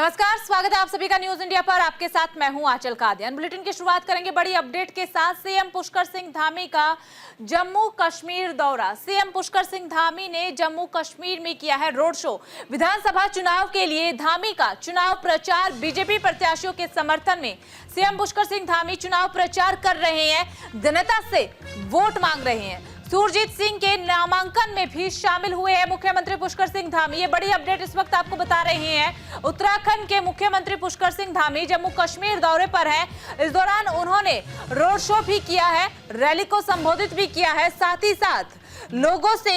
नमस्कार, स्वागत है आप सभी का न्यूज इंडिया पर। आपके साथ मैं हूं आंचल कादियान। बुलेटिन की शुरुआत करेंगे बड़ी अपडेट के साथ। सीएम पुष्कर सिंह धामी का जम्मू कश्मीर दौरा। सीएम पुष्कर सिंह धामी ने जम्मू कश्मीर में किया है रोड शो। विधानसभा चुनाव के लिए धामी का चुनाव प्रचार। बीजेपी प्रत्याशियों के समर्थन में सीएम पुष्कर सिंह धामी चुनाव प्रचार कर रहे हैं, जनता से वोट मांग रहे हैं। सुरजीत सिंह के नामांकन में भी शामिल हुए हैं मुख्यमंत्री पुष्कर सिंह धामी। ये बड़ी अपडेट इस वक्त आपको बता रहे हैं। उत्तराखंड के मुख्यमंत्री पुष्कर सिंह धामी जम्मू कश्मीर दौरे पर हैं। इस दौरान उन्होंने रोड शो भी किया है, रैली को संबोधित भी किया है, साथ ही साथ लोगों से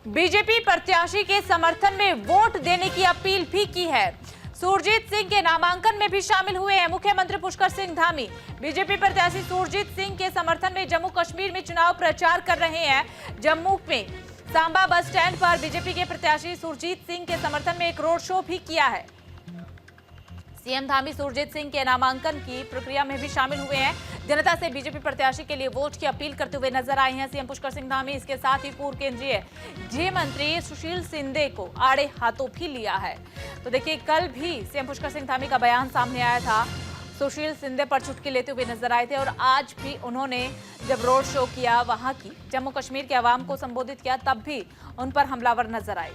बीजेपी प्रत्याशी के समर्थन में वोट देने की अपील भी की है। सुरजीत सिंह के नामांकन में भी शामिल हुए हैं मुख्यमंत्री पुष्कर सिंह धामी। बीजेपी प्रत्याशी सुरजीत सिंह के समर्थन में जम्मू कश्मीर में चुनाव प्रचार कर रहे हैं। जम्मू में सांबा बस स्टैंड पर बीजेपी के प्रत्याशी सुरजीत सिंह के समर्थन में एक रोड शो भी किया है। सीएम धामी सुरजीत सिंह के नामांकन की प्रक्रिया में भी शामिल हुए हैं। जनता से बीजेपी प्रत्याशी के लिए वोट की अपील करते हुए नजर आए हैं सीएम पुष्कर सिंह धामी। इसके साथ ही पूर्व केंद्रीय गृह मंत्री सुशील शिंदे को आड़े हाथों भी लिया है। तो देखिए, कल भी सीएम पुष्कर सिंह धामी का बयान सामने आया था, सुशील शिंदे पर चुटकी लेते हुए नजर आए थे। और आज भी उन्होंने जब रोड शो किया, वहां की जम्मू कश्मीर के आवाम को संबोधित किया, तब भी उन पर हमलावर नजर आए।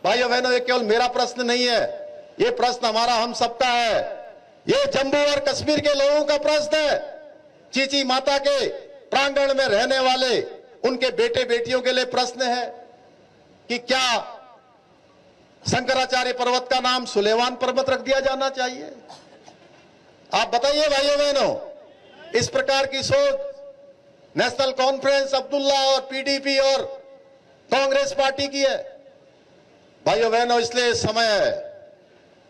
भाइयों बहनों, ये केवल मेरा प्रश्न नहीं है, ये प्रश्न हमारा हम सबका है। ये जम्मू और कश्मीर के लोगों का प्रश्न है। चीची माता के प्रांगण में रहने वाले उनके बेटे बेटियों के लिए प्रश्न है कि क्या शंकराचार्य पर्वत का नाम सुलेमान पर्वत रख दिया जाना चाहिए? आप बताइए भाइयों बहनों, इस प्रकार की सोच नेशनल कॉन्फ्रेंस, अब्दुल्ला और पीडीपी और कांग्रेस पार्टी की है। भाइयों बहनों, इसलिए समय है,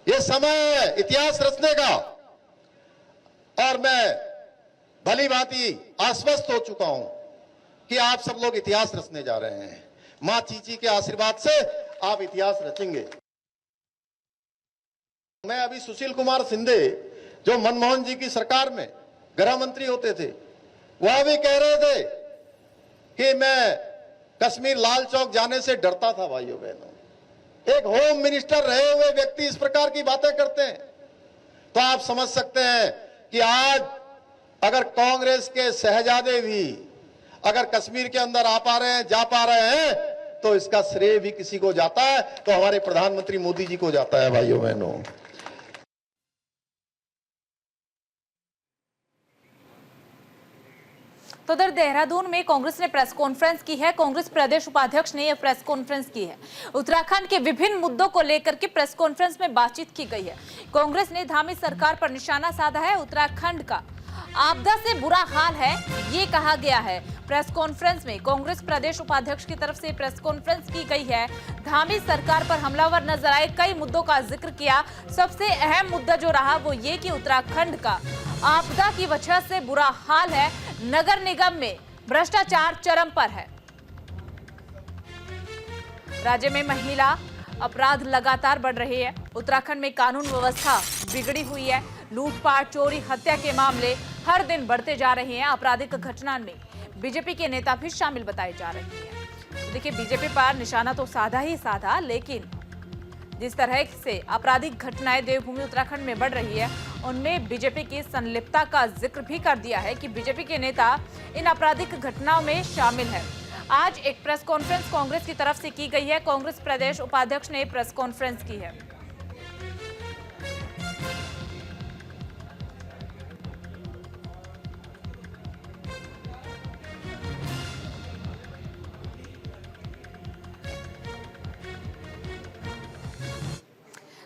ये समय है इतिहास रचने का। और मैं भली भांति आश्वस्त हो चुका हूं कि आप सब लोग इतिहास रचने जा रहे हैं। मां चीची के आशीर्वाद से आप इतिहास रचेंगे। मैं अभी सुशील कुमार शिंदे, जो मनमोहन जी की सरकार में गृह मंत्री होते थे, वह भी कह रहे थे कि मैं कश्मीर लाल चौक जाने से डरता था। भाइयों बहनों, एक होम मिनिस्टर रहे हुए व्यक्ति इस प्रकार की बातें करते हैं, तो आप समझ सकते हैं कि आज अगर कांग्रेस के शहजादे भी अगर कश्मीर के अंदर आ पा रहे हैं, जा पा रहे हैं, तो इसका श्रेय भी किसी को जाता है, तो हमारे प्रधानमंत्री मोदी जी को जाता है। भाइयों बहनों, तो उधर देहरादून में कांग्रेस ने प्रेस कॉन्फ्रेंस की है। कांग्रेस प्रदेश उपाध्यक्ष ने यह प्रेस कॉन्फ्रेंस की है। उत्तराखंड के विभिन्न मुद्दों को लेकर के प्रेस कॉन्फ्रेंस में बातचीत की गई है। कांग्रेस ने धामी सरकार पर निशाना साधा है। उत्तराखंड का आपदा से बुरा हाल है, ये कहा गया है। प्रेस कॉन्फ्रेंस में कांग्रेस प्रदेश उपाध्यक्ष की तरफ से प्रेस कॉन्फ्रेंस की गई है। धामी सरकार पर हमलावर नजर आए, कई मुद्दों का जिक्र किया। सबसे अहम मुद्दा जो रहा वो ये कि उत्तराखंड का आपदा की वजह से बुरा हाल है। नगर निगम में भ्रष्टाचार चरम पर है। राज्य में महिला अपराध लगातार बढ़ रहे हैं। उत्तराखंड में कानून व्यवस्था बिगड़ी हुई है। लूटपाट, चोरी, हत्या के मामले हर दिन बढ़ते जा रहे हैं। आपराधिक घटना में बीजेपी के नेता भी शामिल बताए जा रहे हैं। देखिए, बीजेपी पर निशाना तो साधा ही साधा, लेकिन जिस तरह से आपराधिक घटनाएं देवभूमि उत्तराखंड में बढ़ रही है, उनमें बीजेपी की संलिप्तता का जिक्र भी कर दिया है कि बीजेपी के नेता इन आपराधिक घटनाओं में शामिल है। आज एक प्रेस कॉन्फ्रेंस कांग्रेस की तरफ से की गई है। कांग्रेस प्रदेश उपाध्यक्ष ने प्रेस कॉन्फ्रेंस की है।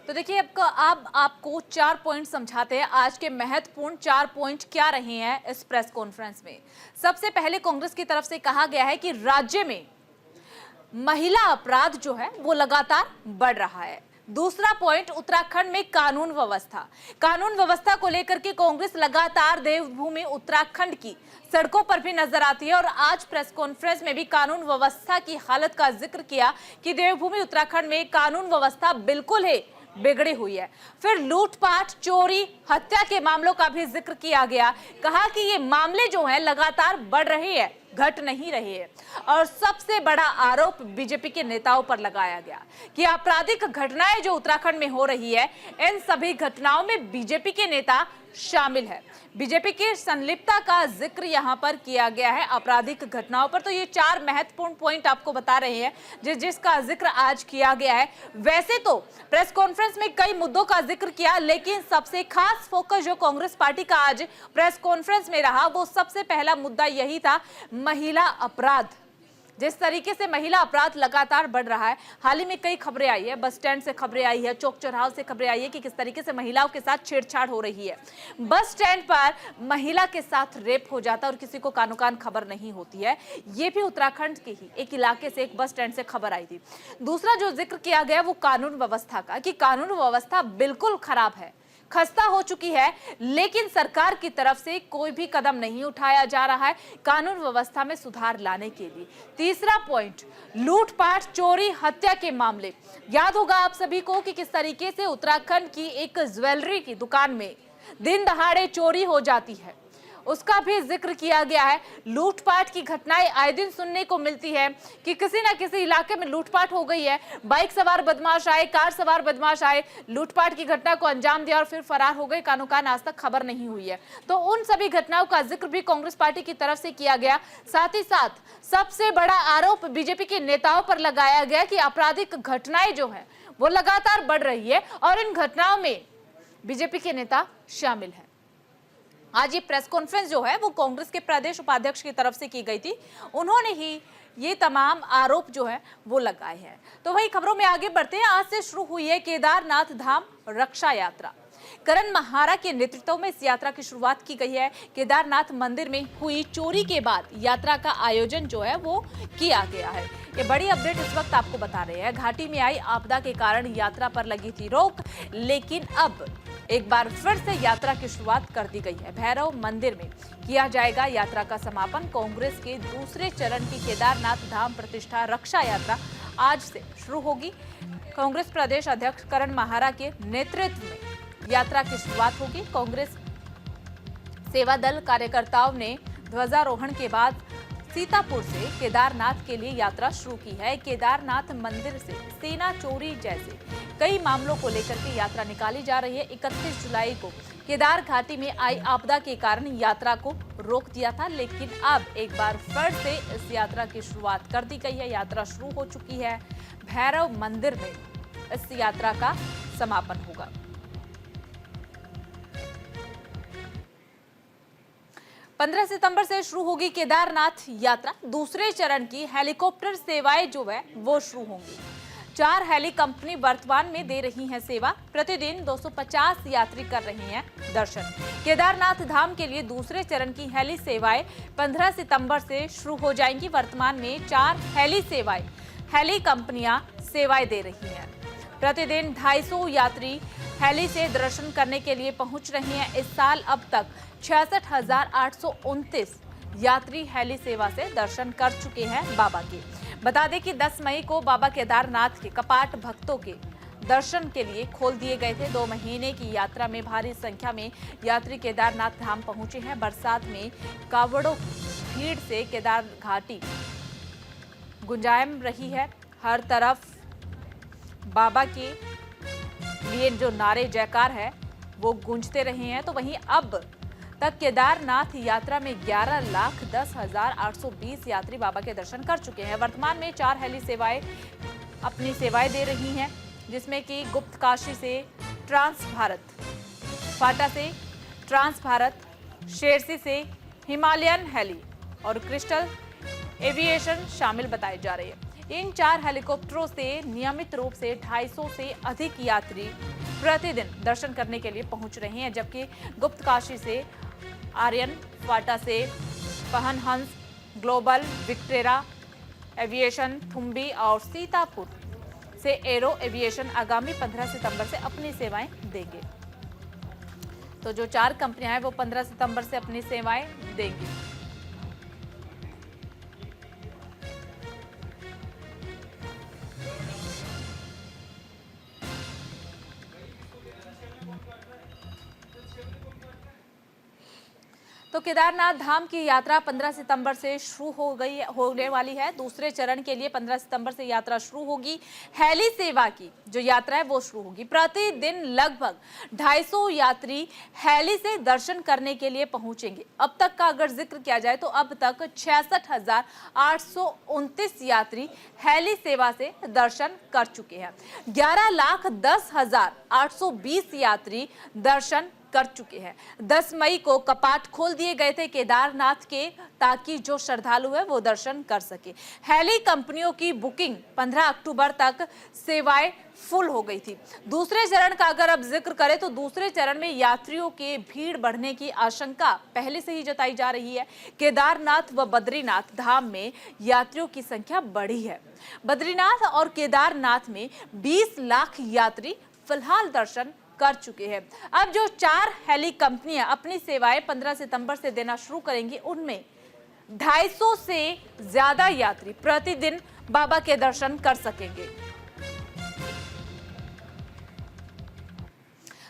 तो देखिए, अब आपको 4 पॉइंट समझाते हैं। आज के महत्वपूर्ण 4 पॉइंट क्या रहे हैं इस प्रेस कॉन्फ्रेंस में। सबसे पहले कांग्रेस की तरफ से कहा गया है कि राज्य में महिला अपराध जो है वो लगातार बढ़ रहा है। दूसरा पॉइंट, उत्तराखंड में कानून व्यवस्था। कानून व्यवस्था को लेकर के कांग्रेस लगातार देवभूमि उत्तराखंड की सड़कों पर भी नजर आती है और आज प्रेस कॉन्फ्रेंस में भी कानून व्यवस्था की हालत का जिक्र किया कि देवभूमि उत्तराखंड में कानून व्यवस्था बिल्कुल ही बिगड़ी हुई है। फिर लूटपाट, चोरी, हत्या के मामलों का भी जिक्र किया गया। कहा कि ये मामले जो हैं लगातार बढ़ रहे हैं। घट नहीं रही है। और सबसे बड़ा आरोप बीजेपी के नेताओं पर लगाया गया कि आपराधिक घटनाएं जो उत्तराखंड में हो रही है, इन सभी घटनाओं में बीजेपी के नेता शामिल है। बीजेपी की संलिप्तता का जिक्र यहां पर किया गया है आपराधिक घटनाओं पर। तो ये 4 महत्वपूर्ण पॉइंट आपको बता रहे हैं जिसका जिक्र आज किया गया है। वैसे तो प्रेस कॉन्फ्रेंस में कई मुद्दों का जिक्र किया, लेकिन सबसे खास फोकस जो कांग्रेस पार्टी का आज प्रेस कॉन्फ्रेंस में रहा, वो सबसे पहला मुद्दा यही था, महिला अपराध। जिस तरीके से महिला अपराध लगातार बढ़ रहा है, हाल ही में कई खबरें आई है, बस स्टैंड से खबरें आई है, चौक चौराहों से खबरें आई है कि किस तरीके से महिलाओं के साथ छेड़छाड़ हो रही है। बस स्टैंड पर महिला के साथ रेप हो जाता है और किसी को कानो कान खबर नहीं होती है। ये भी उत्तराखंड के ही एक इलाके से, एक बस स्टैंड से खबर आई थी। दूसरा जो जिक्र किया गया वो कानून व्यवस्था का, कि कानून व्यवस्था बिल्कुल खराब है, खस्ता हो चुकी है, लेकिन सरकार की तरफ से कोई भी कदम नहीं उठाया जा रहा है कानून व्यवस्था में सुधार लाने के लिए। तीसरा पॉइंट, लूटपाट, चोरी, हत्या के मामले। याद होगा आप सभी को कि किस तरीके से उत्तराखंड की एक ज्वेलरी की दुकान में दिन दहाड़े चोरी हो जाती है, उसका भी जिक्र किया गया है। लूटपाट की घटनाएं आए दिन सुनने को मिलती है कि किसी ना किसी इलाके में लूटपाट हो गई है, बाइक सवार बदमाश आए, कार सवार बदमाश आए, लूटपाट की घटना को अंजाम दिया और फिर फरार हो गए, कानो कान आज तक खबर नहीं हुई है। तो उन सभी घटनाओं का जिक्र भी कांग्रेस पार्टी की तरफ से किया गया। साथ ही साथ सबसे बड़ा आरोप बीजेपी के नेताओं पर लगाया गया कि आपराधिक घटनाएं जो है वो लगातार बढ़ रही है और इन घटनाओं में बीजेपी के नेता शामिल है। आज ये प्रेस कॉन्फ्रेंस जो है वो कांग्रेस के प्रदेश उपाध्यक्ष की तरफ से की गई थी, उन्होंने ही ये तमाम आरोप जो है वो लगाए हैं। तो वही खबरों में आगे बढ़ते हैं। आज से शुरू हुई है केदारनाथ धाम रक्षा यात्रा। करण महारा के नेतृत्व में इस यात्रा की शुरुआत की गई है। केदारनाथ मंदिर में हुई चोरी के बाद यात्रा का आयोजन जो है वो किया गया है। ये बड़ी अपडेट इस वक्त आपको बता रहे हैं। घाटी में आई आपदा के कारण यात्रा पर लगी थी रोक, लेकिन अब एक बार फिर से यात्रा की शुरुआत कर दी गई है। भैरव मंदिर में किया जाएगा यात्रा का समापन। कांग्रेस के दूसरे चरण की केदारनाथ धाम प्रतिष्ठा रक्षा यात्रा आज से शुरू होगी। कांग्रेस प्रदेश अध्यक्ष करण महारा के नेतृत्व में यात्रा की शुरुआत होगी। कांग्रेस सेवा दल कार्यकर्ताओं ने ध्वजारोहण के बाद सीतापुर से केदारनाथ के लिए यात्रा शुरू की है। केदारनाथ मंदिर से सेना चोरी जैसे कई मामलों को लेकर के यात्रा निकाली जा रही है। 31 जुलाई को केदार घाटी में आई आपदा के कारण यात्रा को रोक दिया था, लेकिन अब एक बार फिर से इस यात्रा की शुरुआत कर दी गई है। यात्रा शुरू हो चुकी है। भैरव मंदिर में इस यात्रा का समापन होगा। पंद्रह सितंबर से शुरू होगी केदारनाथ यात्रा। दूसरे चरण की हेलीकॉप्टर सेवाएं जो है वो शुरू होंगी। 4 हेली कंपनी वर्तमान में दे रही हैं सेवा। प्रतिदिन 250 यात्री कर रहे हैं दर्शन। केदारनाथ धाम के लिए दूसरे चरण की हेली सेवाएं 15 सितंबर से शुरू हो जाएंगी। वर्तमान में 4 हेली कंपनियां सेवाएं दे रही हैं। प्रतिदिन 250 यात्री हेली से दर्शन करने के लिए पहुंच रहे हैं। इस साल अब तक 66,829 यात्री हेली सेवा से दर्शन कर चुके हैं बाबा के। बता दें कि 10 मई को बाबा केदारनाथ के कपाट भक्तों के दर्शन के लिए खोल दिए गए थे। 2 महीने की यात्रा में भारी संख्या में यात्री केदारनाथ धाम पहुंचे हैं। बरसात में कावड़ों की भीड़ से केदार घाटी गुंजायम रही है। हर तरफ बाबा के लिए जो नारे जयकार है वो गूंजते रहे हैं। तो वहीं अब तक केदारनाथ यात्रा में 11,10,820 यात्री बाबा के दर्शन कर चुके हैं। वर्तमान में 4 हेली सेवाएं अपनी सेवाएं दे रही हैं, जिसमें कि गुप्त काशी से ट्रांस भारत, फाटा से ट्रांस भारत, शेरसी से हिमालयन हेली और क्रिस्टल एविएशन शामिल बताए जा रहे हैं। इन 4 हेलीकॉप्टरों से नियमित रूप से 250 से अधिक यात्री प्रतिदिन दर्शन करने के लिए पहुंच रहे हैं, जबकि गुप्त काशी से आर्यन, फाटा से पहन हंस, ग्लोबल, विक्टेरा एविएशन, थुम्बी और सीतापुर से एरो एविएशन आगामी 15 सितंबर से अपनी सेवाएं देंगे। तो जो 4 कंपनियां हैं वो 15 सितंबर से अपनी सेवाएं देंगी। तो तो केदारनाथ धाम की यात्रा 15 सितंबर से शुरू होने वाली है। दूसरे चरण के लिए 15 सितंबर से यात्रा शुरू होगी। हेली सेवा की जो यात्रा है वो शुरू होगी। प्रतिदिन लगभग 250 यात्री हेली से दर्शन करने के लिए पहुंचेंगे। अब तक का अगर जिक्र किया जाए तो अब तक 66,829 यात्री हेली सेवा से दर्शन कर चुके हैं। 11,10,820 यात्री दर्शन कर चुके हैं। 10 मई को कपाट खोल दिए गए थे केदारनाथ के, ताकि जो श्रद्धालु है वो दर्शन कर सके। हेली कंपनियों की बुकिंग 15 अक्टूबर तक सेवाएं फुल हो गई थी। दूसरे चरण का अगर अब जिक्र करें तो दूसरे चरण में यात्रियों के भीड़ बढ़ने की आशंका पहले से ही जताई जा रही है। केदारनाथ व बद्रीनाथ धाम में यात्रियों की संख्या बढ़ी है। बद्रीनाथ और केदारनाथ में 20 लाख यात्री फिलहाल दर्शन कर चुके हैं। अब जो 4 हेली कंपनियां अपनी सेवाएं 15 सितंबर से देना शुरू करेंगी, उनमें 250 से ज्यादा यात्री प्रतिदिन बाबा के दर्शन कर सकेंगे।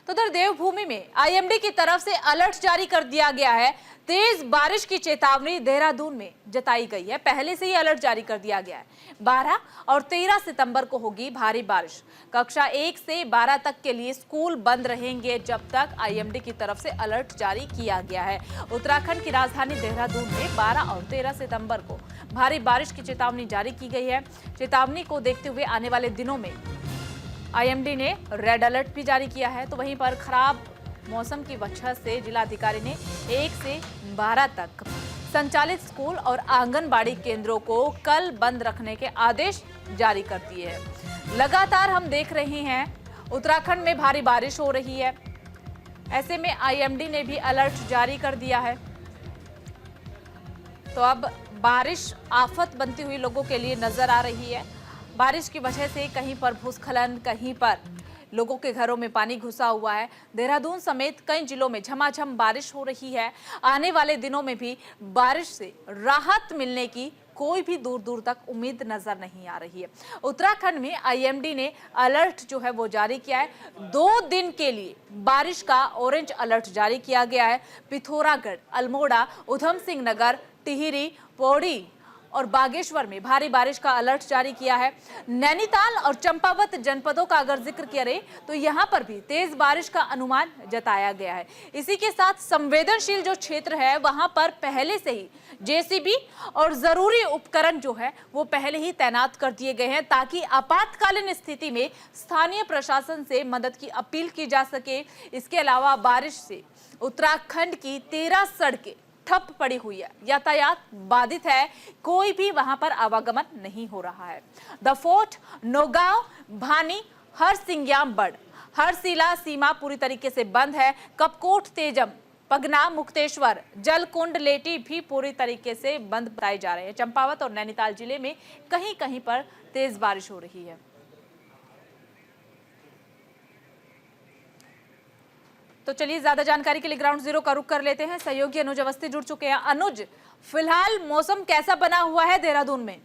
तो उधर देवभूमि में आईएमडी की तरफ से अलर्ट जारी कर दिया गया है। तेज बारिश की चेतावनी देहरादून में जताई गई है। पहले से ही अलर्ट जारी कर दिया गया है। 12 और 13 सितंबर को होगी भारी बारिश। कक्षा 1 से 12 तक के लिए स्कूल बंद रहेंगे जब तक आईएमडी की तरफ से अलर्ट जारी किया गया है। उत्तराखंड की राजधानी देहरादून में 12 और 13 सितंबर को भारी बारिश की चेतावनी जारी की गई है। चेतावनी को देखते हुए आने वाले दिनों में आईएमडी ने रेड अलर्ट भी जारी किया है। तो वहीं पर खराब मौसम की वजह से जिलाधिकारी ने 1 से 12 तक संचालित स्कूल और आंगनबाड़ी केंद्रों को कल बंद रखने के आदेश जारी कर दिए हैं। लगातार हम देख रहे हैं उत्तराखंड में भारी बारिश हो रही है। ऐसे में आईएमडी ने भी अलर्ट जारी कर दिया है। तो अब बारिश आफत बनती हुई लोगों के लिए नजर आ रही है। बारिश की वजह से कहीं पर भूस्खलन, कहीं पर लोगों के घरों में पानी घुसा हुआ है। देहरादून समेत कई जिलों में झमाझम बारिश हो रही है। आने वाले दिनों में भी बारिश से राहत मिलने की कोई भी दूर दूर तक उम्मीद नजर नहीं आ रही है। उत्तराखंड में आईएमडी ने अलर्ट जो है वो जारी किया है। 2 दिन के लिए बारिश का ऑरेंज अलर्ट जारी किया गया है। पिथौरागढ़, अल्मोड़ा, उधम सिंह नगर, टिहरी, पौड़ी और बागेश्वर में भारी बारिश का अलर्ट जारी किया है। नैनीताल और चंपावत जनपदों का अगर जिक्र करें तो यहां पर भी तेज बारिश का अनुमान जताया गया है। इसी के साथ संवेदनशील जो क्षेत्र है वहां पर पहले से ही जेसीबी और जरूरी उपकरण जो है वो पहले ही तैनात कर दिए गए हैं, ताकि आपातकालीन स्थिति में स्थानीय प्रशासन से मदद की अपील की जा सके। इसके अलावा बारिश से उत्तराखंड की 13 सड़कें ठप पड़ी हुई है, यातायात बाधित है, कोई भी वहां पर आवागमन नहीं हो रहा है। द फोर्ट, नौगांव, भानी, हरसिंग्याम बड़, हरसिला सीमा पूरी तरीके से बंद है। कपकोट, तेजम, पगना, मुक्तेश्वर, जलकुंड, लेटी भी पूरी तरीके से बंद बताए जा रहे हैं। चंपावत और नैनीताल जिले में कहीं कहीं पर तेज बारिश हो रही है। तो चलिए ज्यादा जानकारी के लिए ग्राउंड जीरो का रुख कर लेते हैं। सहयोगी अनुज अवस्थी जुड़ चुके हैं। अनुज, फिलहाल मौसम कैसा बना हुआ है देहरादून में?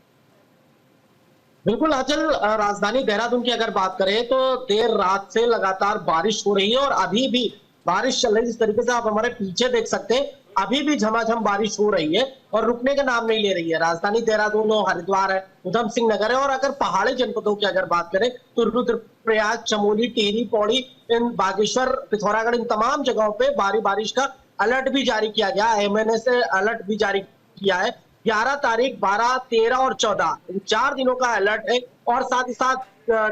बिल्कुल आंचल, राजधानी देहरादून की अगर बात करें तो देर रात से लगातार बारिश हो रही है और अभी भी बारिश चल रही है। जिस तरीके से आप हमारे पीछे देख सकते हैं, अभी भी झमाझम बारिश हो रही है और रुकने का नाम नहीं ले रही है। राजधानी देहरादून हो, हरिद्वार है, उधम सिंह नगर है और अगर पहाड़ी जनपदों की अगर बात करें तो रुद्रप्रयाग, चमोली, टिहरी, पौड़ी, इन बागेश्वर, पिथौरागढ़, इन तमाम जगहों पे भारी बारिश का अलर्ट भी जारी किया गया। एमएनए से अलर्ट भी जारी किया है। 11 तारीख, 12, 13 और 14 इन 4 दिनों का अलर्ट है। और साथ ही साथ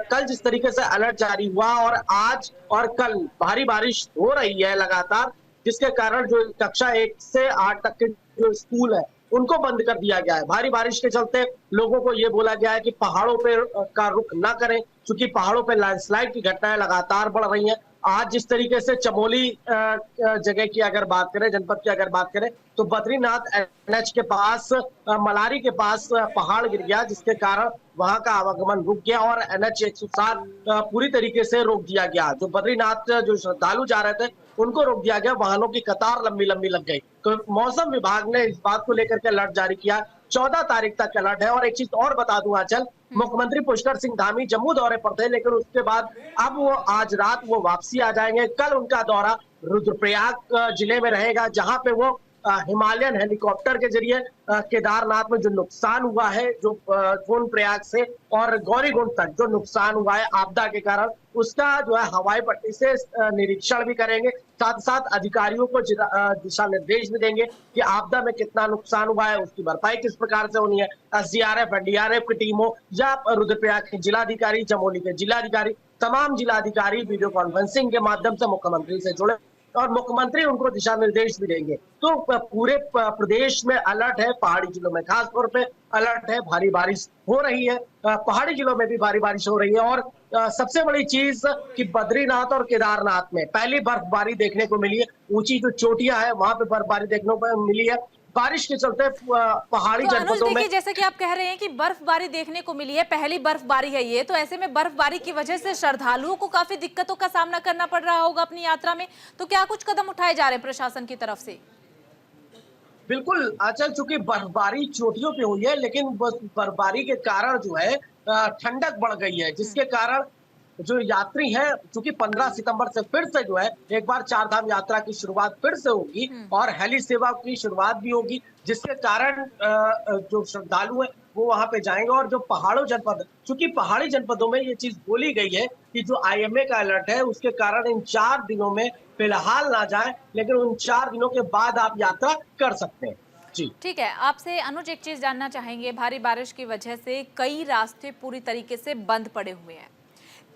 कल जिस तरीके से अलर्ट जारी हुआ और आज और कल भारी बारिश हो रही है लगातार, जिसके कारण जो कक्षा 1 से 8 तक के जो स्कूल है उनको बंद कर दिया गया है। भारी बारिश के चलते लोगों को ये बोला गया है कि पहाड़ों पे का रुख ना करें, क्योंकि पहाड़ों पे लैंडस्लाइड की घटनाएं लगातार बढ़ रही हैं। आज जिस तरीके से चमोली जगह की अगर बात करें, जनपद की अगर बात करें, तो बद्रीनाथ एनएच के पास, मलारी के पास पहाड़ गिर गया, जिसके कारण वहां का आवागमन रुक गया और एनएच 107 पूरी तरीके से रोक दिया गया। जो बद्रीनाथ जो श्रद्धालु जा रहे थे उनको रोक दिया गया, वाहनों की कतार लंबी लंबी लग गई। तो मौसम विभाग ने इस बात को लेकर के अलर्ट जारी किया। 14 तारीख तक अलर्ट है। और एक चीज और बता दूं आंचल, मुख्यमंत्री पुष्कर सिंह धामी जम्मू दौरे पर थे, लेकिन उसके बाद अब वो आज रात वो वापसी आ जाएंगे। कल उनका दौरा रुद्रप्रयाग जिले में रहेगा, जहां पे वो हिमालयन हेलीकॉप्टर के जरिए केदारनाथ में जो नुकसान हुआ है, जो सोनप्रयाग से और गौरीकुंड तक जो नुकसान हुआ है आपदा के कारण, उसका जो है हवाई पट्टी से निरीक्षण भी करेंगे। साथ साथ अधिकारियों को दिशा निर्देश भी देंगे कि आपदा में कितना नुकसान हुआ है, उसकी भरपाई किस प्रकार से होनी है। एसडीआरएफ, एनडीआरएफ की टीमों या रुद्रप्रयाग के जिलाधिकारी, चमोली के जिलाधिकारी, तमाम जिलाधिकारी वीडियो कॉन्फ्रेंसिंग के माध्यम से मुख्यमंत्री से जुड़े और मुख्यमंत्री उनको दिशा निर्देश भी देंगे। तो पूरे प्रदेश में अलर्ट है, पहाड़ी जिलों में खास तौर पे अलर्ट है। भारी बारिश हो रही है, पहाड़ी जिलों में भी भारी बारिश हो रही है। और सबसे बड़ी चीज कि बद्रीनाथ और केदारनाथ में पहली बर्फबारी देखने को मिली है। ऊंची जो चोटियां है वहां पे बर्फबारी देखने को मिली है। बारिश के चलते पहाड़ी तो जनपदों में, जैसे कि आप कह रहे हैं कि बर्फबारी देखने को मिली है, पहली बर्फबारी है ये, तो ऐसे में बर्फबारी की वजह से श्रद्धालुओं को काफी दिक्कतों का सामना करना पड़ रहा होगा अपनी यात्रा में। तो क्या कुछ कदम उठाए जा रहे हैं प्रशासन की तरफ से? बिल्कुल आंचल, चूंकि बर्फबारी चोटियों पे हुई है, लेकिन बर्फबारी के कारण जो है ठंडक बढ़ गई है, जिसके कारण जो यात्री है, चूंकि 15 सितंबर से फिर से जो है एक बार चार धाम यात्रा की शुरुआत फिर से होगी और हेली सेवा की शुरुआत भी होगी, जिसके कारण जो श्रद्धालु है वो वहां पे जाएंगे। और जो पहाड़ों जनपद, चूंकि पहाड़ी जनपदों में ये चीज बोली गई है कि जो आईएमए का अलर्ट है उसके कारण इन 4 दिनों में फिलहाल ना जाए, लेकिन उन 4 दिनों के बाद आप यात्रा कर सकते हैं। जी ठीक है, आपसे अनुज एक चीज जानना चाहेंगे। भारी बारिश की वजह से कई रास्ते पूरी तरीके से बंद पड़े हुए हैं।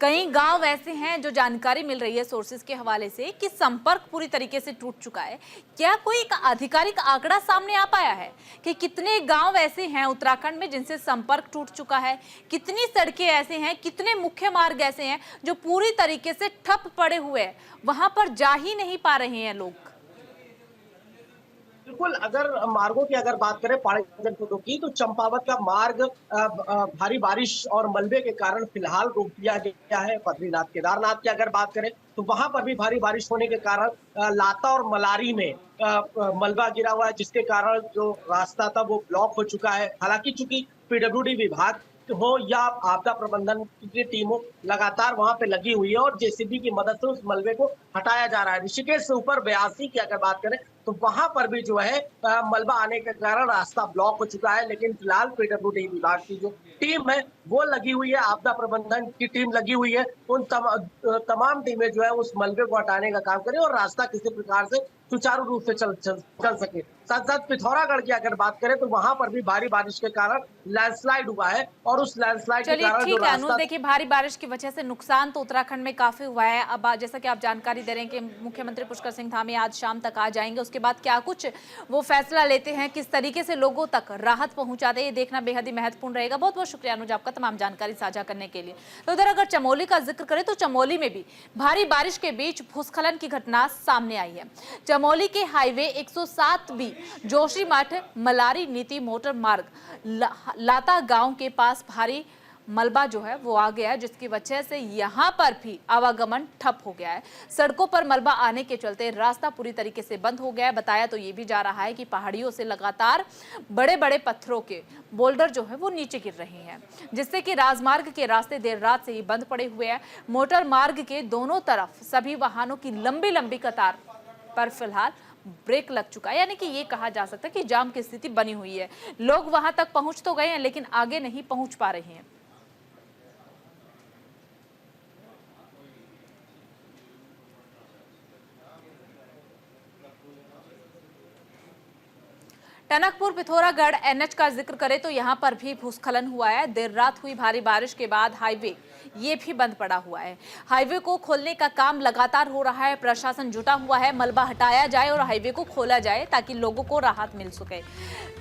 कई गांव ऐसे हैं, जो जानकारी मिल रही है सोर्सेज के हवाले से, कि संपर्क पूरी तरीके से टूट चुका है। क्या कोई एक आधिकारिक आंकड़ा सामने आ पाया है कि कितने गांव ऐसे हैं उत्तराखंड में जिनसे संपर्क टूट चुका है? कितनी सड़कें ऐसे हैं, कितने मुख्य मार्ग ऐसे हैं जो पूरी तरीके से ठप पड़े हुए हैं, वहां पर जा ही नहीं पा रहे हैं लोग? बिल्कुल, अगर मार्गों की अगर बात करें पहाड़ी जनपदों की, तो चंपावत का मार्ग भारी बारिश और मलबे के कारण फिलहाल रोक दिया गया है। बद्रीनाथ केदारनाथ की अगर बात करें तो वहां पर भी भारी बारिश होने के कारण लाता और मलारी में मलबा गिरा हुआ है, जिसके कारण जो रास्ता था वो ब्लॉक हो चुका है। हालांकि चूंकि पीडब्ल्यूडी विभाग हो या आपदा प्रबंधन की टीमों लगातार वहां पे लगी हुई है और जेसीबी की मदद से उस मलबे को हटाया जा रहा है। ऋषिकेश से ऊपर 82 की अगर बात करें तो वहां पर भी जो है मलबा आने के कारण रास्ता ब्लॉक हो चुका है। लेकिन फिलहाल पीडब्ल्यूडी विभाग की जो टीम है वो लगी हुई है, आपदा प्रबंधन की टीम लगी हुई है। उन तमाम टीमें जो है उस मलबे को हटाने का काम करें और रास्ता किसी प्रकार से सुचारू रूप से चल सके। साथ साथ पिथौरागढ़ की अगर बात करें तो वहां पर भी भारी बारिश के कारण लैंडस्लाइड हुआ है और उस लैंडस्लाइड के कारण ठीक है अनुज, देखिए भारी बारिश की वजह से नुकसान तो उत्तराखंड में काफी हुआ है। अब जैसा कि आप जानकारी दे रहे हैं कि मुख्यमंत्री पुष्कर सिंह धामी आज शाम तक आ जाएंगे, उसके बाद क्या कुछ वो फैसला लेते हैं, किस तरीके से लोगों तक राहत पहुंचाते, ये देखना बेहद ही महत्वपूर्ण रहेगा। बहुत बहुत शुक्रिया अनुज आपका तमाम जानकारी साझा करने के लिए। तो उधर अगर चमोली का जिक्र करें तो चमोली में भी भारी बारिश के बीच भूस्खलन की घटना सामने आई है। चमोली के हाईवे 107B जोशीमठ मलारी नीति मोटर मार्ग लाता गांव के पास भारी मलबा जो है वो आ गया है, जिसकी वजह से यहां पर भी आवागमन ठप हो गया है। सड़कों पर मलबा आने के चलते रास्ता पूरी तरीके से बंद हो गया है। बताया तो ये भी जा रहा है कि पहाड़ियों से लगातार बड़े बड़े पत्थरों के बोल्डर जो है वो नीचे गिर रहे हैं, जिससे कि राजमार्ग के रास्ते देर रात से ही बंद पड़े हुए हैं। मोटर मार्ग के दोनों तरफ सभी वाहनों की लंबी लंबी कतार पर फिलहाल ब्रेक लग चुका है, यानी कि ये कहा जा सकता है कि जाम की स्थिति बनी हुई है। लोग वहां तक पहुंच तो गए हैं लेकिन आगे नहीं पहुंच पा रहे हैं। टनकपुर पिथौरागढ़ एनएच का जिक्र करें तो यहां पर भी भूस्खलन हुआ है। देर रात हुई भारी बारिश के बाद हाईवे ये भी बंद पड़ा हुआ है। हाईवे को खोलने का काम लगातार हो रहा है, प्रशासन जुटा हुआ है, मलबा हटाया जाए और हाईवे को खोला जाए ताकि लोगों को राहत मिल सके।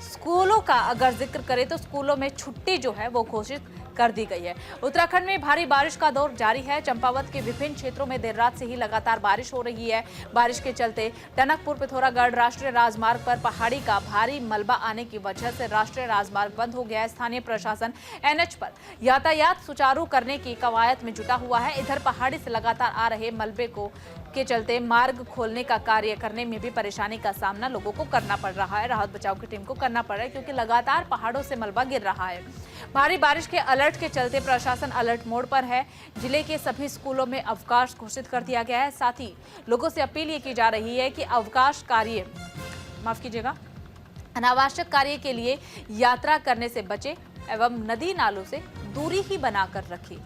स्कूलों का अगर जिक्र करें तो स्कूलों में छुट्टी जो है वो घोषित कर दी गई है। उत्तराखंड में भारी बारिश का दौर जारी है। चंपावत के विभिन्न क्षेत्रों में देर रात से ही लगातार बारिश हो रही है। बारिश के चलते टनकपुर पिथौरागढ़ राष्ट्रीय राजमार्ग पर पहाड़ी का भारी मलबा आने की वजह से राष्ट्रीय राजमार्ग बंद हो गया है। स्थानीय प्रशासन एनएच पर यातायात सुचारू करने की कवायद में जुटा हुआ है। इधर पहाड़ी से लगातार आ रहे मलबे के चलते मार्ग खोलने का कार्य करने में भी परेशानी का सामना लोगों को करना पड़ रहा है। राहत बचाव की टीम को करना पड़ रहा है क्योंकि लगातार पहाड़ों से मलबा गिर रहा है। भारी बारिश के अलर्ट के चलते प्रशासन अलर्ट मोड पर है। जिले के सभी स्कूलों में अवकाश घोषित कर दिया गया है। साथ ही लोगों से अपील ये की जा रही है कि अवकाश कार्य माफ कीजिएगा, अनावश्यक कार्य के लिए यात्रा करने से बचे एवं नदी नालों से दूरी ही बनाकर रखें।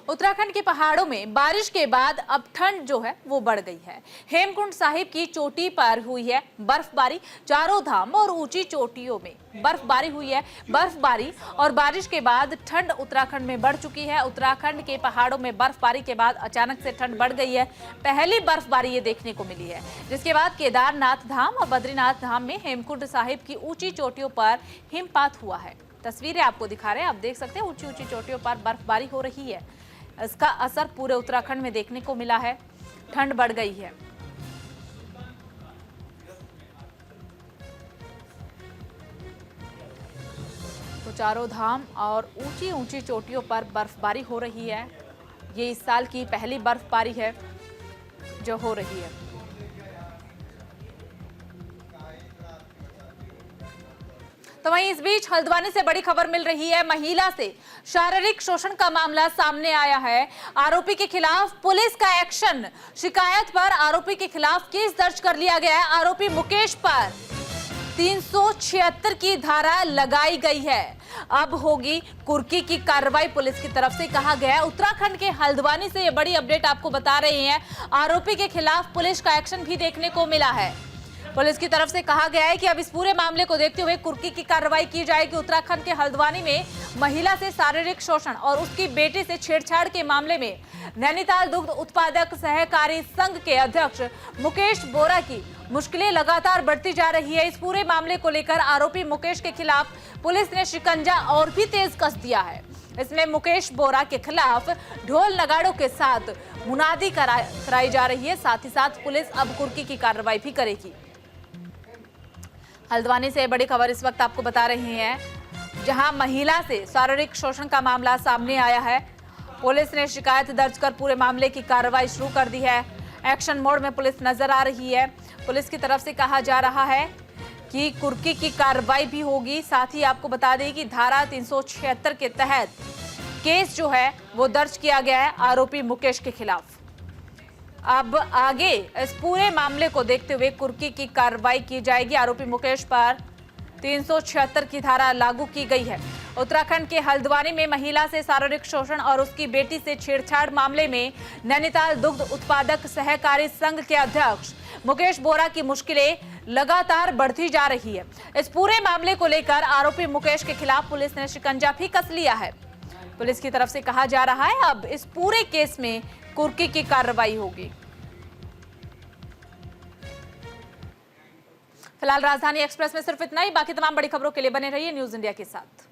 उत्तराखंड के पहाड़ों में बारिश के बाद अब ठंड जो है वो बढ़ गई है। हेमकुंड साहिब की चोटी पर हुई है बर्फबारी। चारों धाम और ऊंची चोटियों में बर्फबारी हुई है। बर्फबारी और बारिश के बाद ठंड उत्तराखंड में बढ़ चुकी है। उत्तराखंड के पहाड़ों में बर्फबारी के बाद अचानक से ठंड बढ़ गई है। पहली बर्फबारी ये देखने को मिली है, जिसके बाद केदारनाथ धाम और बद्रीनाथ धाम में हेमकुंड साहिब की ऊंची चोटियों पर हिमपात हुआ है। तस्वीरें आपको दिखा रहे हैं, आप देख सकते हैं ऊंची ऊंची चोटियों पर बर्फबारी हो रही है। इसका असर पूरे उत्तराखंड में देखने को मिला है। ठंड बढ़ गई है। तो चारों धाम और ऊंची ऊंची चोटियों पर बर्फबारी हो रही है। ये इस साल की पहली बर्फबारी है जो हो रही है। तो वहीं इस बीच हल्द्वानी से बड़ी खबर मिल रही है। महिला से शारीरिक शोषण का मामला सामने आया है। आरोपी के खिलाफ पुलिस का एक्शन। शिकायत पर आरोपी के खिलाफ केस दर्ज कर लिया गया है। आरोपी मुकेश पर 376 की धारा लगाई गई है। अब होगी कुर्की की कार्रवाई पुलिस की तरफ से, कहा गया है। उत्तराखंड के हल्द्वानी से ये बड़ी अपडेट आपको बता रहे हैं। आरोपी के खिलाफ पुलिस का एक्शन भी देखने को मिला है। पुलिस की तरफ से कहा गया है कि अब इस पूरे मामले को देखते हुए कुर्की की कार्रवाई की जाएगी। उत्तराखंड के हल्द्वानी में महिला से शारीरिक शोषण और उसकी बेटी से छेड़छाड़ के मामले में नैनीताल दुग्ध उत्पादक सहकारी संघ के अध्यक्ष मुकेश बोरा की मुश्किलें लगातार बढ़ती जा रही है। इस पूरे मामले को लेकर आरोपी मुकेश के खिलाफ पुलिस ने शिकंजा और भी तेज कस दिया है। इसमें मुकेश बोरा के खिलाफ ढोल नगाड़ों के साथ मुनादी कराई जा रही है। साथ ही साथ पुलिस अब कुर्की की कार्रवाई भी करेगी। हल्द्वानी से बड़ी खबर इस वक्त आपको बता रहे हैं, जहां महिला से शारीरिक शोषण का मामला सामने आया है। पुलिस ने शिकायत दर्ज कर पूरे मामले की कार्रवाई शुरू कर दी है। एक्शन मोड में पुलिस नजर आ रही है। पुलिस की तरफ से कहा जा रहा है कि कुर्की की कार्रवाई भी होगी। साथ ही आपको बता दें कि धारा 376 के तहत केस जो है वो दर्ज किया गया है आरोपी मुकेश के खिलाफ। अब आगे इस पूरे मामले को देखते हुए कुर्की की कार्रवाई की जाएगी। आरोपी मुकेश पर 376 की धारा लागू की गई है। उत्तराखंड के हल्द्वानी में महिला से शारीरिक शोषण और उसकी बेटी से छेड़छाड़ मामले में नैनीताल दुग्ध उत्पादक सहकारी संघ के अध्यक्ष मुकेश बोरा की मुश्किलें लगातार बढ़ती जा रही है। इस पूरे मामले को लेकर आरोपी मुकेश के खिलाफ पुलिस ने शिकंजा भी कस लिया है। पुलिस की तरफ से कहा जा रहा है अब इस पूरे केस में कुर्की की कार्रवाई होगी। फिलहाल राजधानी एक्सप्रेस में सिर्फ इतना ही। बाकी तमाम बड़ी खबरों के लिए बने रहिए न्यूज इंडिया के साथ।